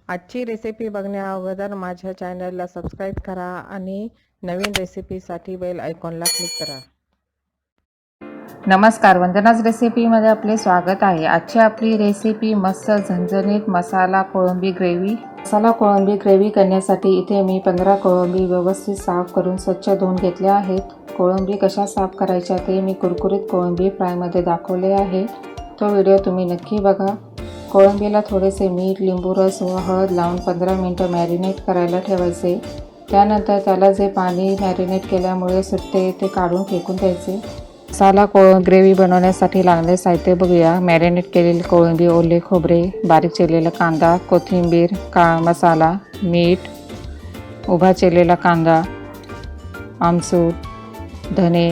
आजची रेसिपी बघण्या अगोदर माझ्या चॅनलला सबस्क्राईब करा आणि नवीन रेसिपीसाठी बेल आयकॉनला क्लिक करा। नमस्कार, वंदनाच रेसिपीमध्ये आपले स्वागत आहे। आजची आपली रेसिपी मस्त झणझणीत मसाला कोळंबी ग्रेव्ही। मसाला कोळंबी ग्रेव्ही करण्यासाठी इथे मी 15 कोळंबी व्यवस्थित साफ करून स्वच्छ धुवून घेतल्या आहेत। कोळंबी कशा साफ करायच्या ते मी कुरकुरीत कोळंबी फ्रायमध्ये दाखवले आहे, तो व्हिडिओ तुम्ही नक्की बघा। कोळंबीला थोडेसे मीठ, लिंबू रस व हळद लावून 15 मिनिटं मॅरिनेट करायला ठेवायचे। त्यानंतर त्याला जे पाणी मॅरिनेट केल्यामुळे सुटते ते काढून फेकून द्यायचे। मसाला ग्रेव्ही बनवण्यासाठी लागणारे साहित्य बघूया। मॅरिनेट केलेली कोळंबी, ओले खोबरे, बारीक चिरलेला कांदा, कोथिंबीर, मसाला, मीठ, उभा चिरलेला कांदा, आमसूल, धने,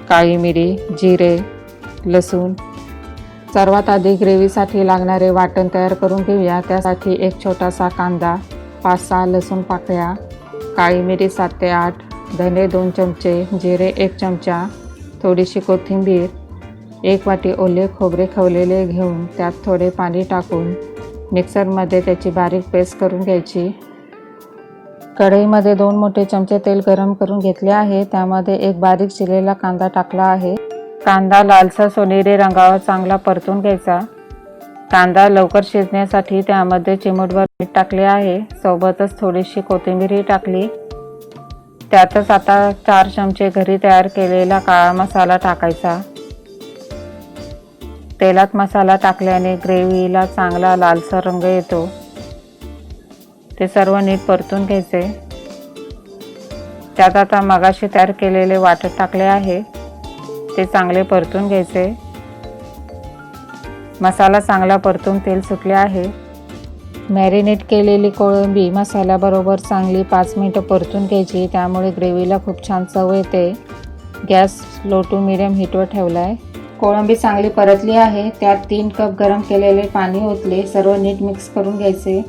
काळी मिरी, जिरे, लसूण। सर्वात आधी ग्रेव्हीसाठी लागणारे वाटण तयार करून घेऊया। त्यासाठी एक छोटासा कांदा, 5-6 लसूण पाकळ्या, काळी मिरी 7 ते 8, धने 2 चमचे, जिरे 1 चमचा, थोडीशी कोथिंबीर, 1 वाटी ओले खोबरे खवलेले घेऊन त्यात थोडे पाणी टाकून मिक्सरमध्ये त्याची बारीक पेस्ट करून घ्यायची। कढईमध्ये 2 मोठे चमचे तेल गरम करून घेतले आहे। त्यामध्ये एक बारीक चिरलेला कांदा टाकला आहे। कांदा लालसर सोनेरी रंगावर चांगला परतून घ्यायचा। कांदा लवकर शिजण्यासाठी त्यामध्ये चिमूटभर मीठ टाकले आहे, सोबतच थोडीशी कोथिंबीरही टाकली। त्यातच आता 4 चमचे घरी तयार केलेला काळा मसाला टाकायचा। तेलात मसाला टाकल्याने ग्रेव्हीला चांगला लालसर रंग येतो। ते सर्व नीट परतून घ्यायचे। त्यात आता मगाशी तयार केलेले वाटण टाकले आहे, ते चांगले परतून घ्यायचे। मसाला चांगला परतून तेल सुटले आहे। मॅरिनेट केलेली कोळंबी मसाल्याबरोबर चांगली 5 मिनिटं परतून घ्यायची, त्यामुळे ग्रेव्हीला खूप छान चव येते। गॅस लो टू मीडियम हीटवर ठेवला आहे। कोळंबी चांगली परतली आहे। त्यात 3 कप गरम केलेले पाणी ओतले, सर्व नीट मिक्स करून घ्यायचे।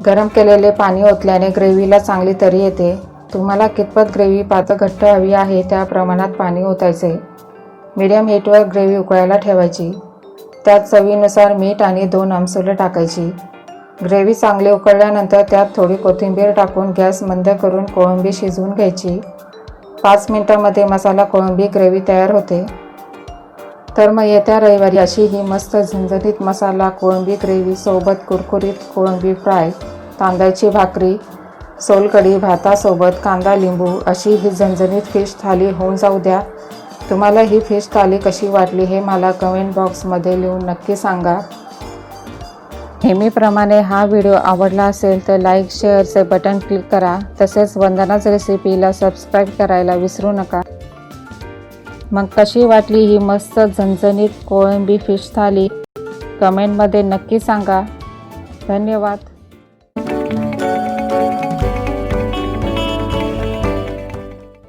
गरम केलेले पाणी ओतल्याने ग्रेव्हीला चांगली तरी येते। तुम्हाला कितपत ग्रेव्ही पातळ घट्ट हवी आहे त्या प्रमाणात पाणी ओतायचे। मीडियम हीटवर ग्रेव्ही उकळायला ठेवायची। त्यात चवीनुसार मीठ आणि 2 आमसुले टाकायची। ग्रेव्ही चांगली उकळल्यानंतर त्यात थोडी कोथिंबीर टाकून गॅस मंद करून कोळंबी शिजवून घ्यायची। 5 मिनिटांमध्ये मसाला कोळंबी ग्रेव्ही तयार होते। तर मग येत्या रविवारी अशी ही मस्त झणझणीत मसाला कोळंबी ग्रेव्ही सोबत कुरकुरीत कोळंबी फ्राय, तांदळाची भाकरी, सोलकढी भातासोबत कांदा लिंबू अशी ही झणझणीत फिश थाली होऊन जाऊ द्या। तुम्हाला ही फिश थाली कशी वाटली हे मला कमेंट बॉक्समध्ये लिहून नक्की सांगा। नेहमीप्रमाणे हा व्हिडिओ आवडला असेल तर लाईक शेअरचे बटन क्लिक करा। तसेच वंदनाच रेसिपीला सबस्क्राईब करायला विसरू नका। मग कशी वाटली ही मस्त झणझणीत कोळंबी फिश थाली कमेंटमध्ये नक्की सांगा। धन्यवाद।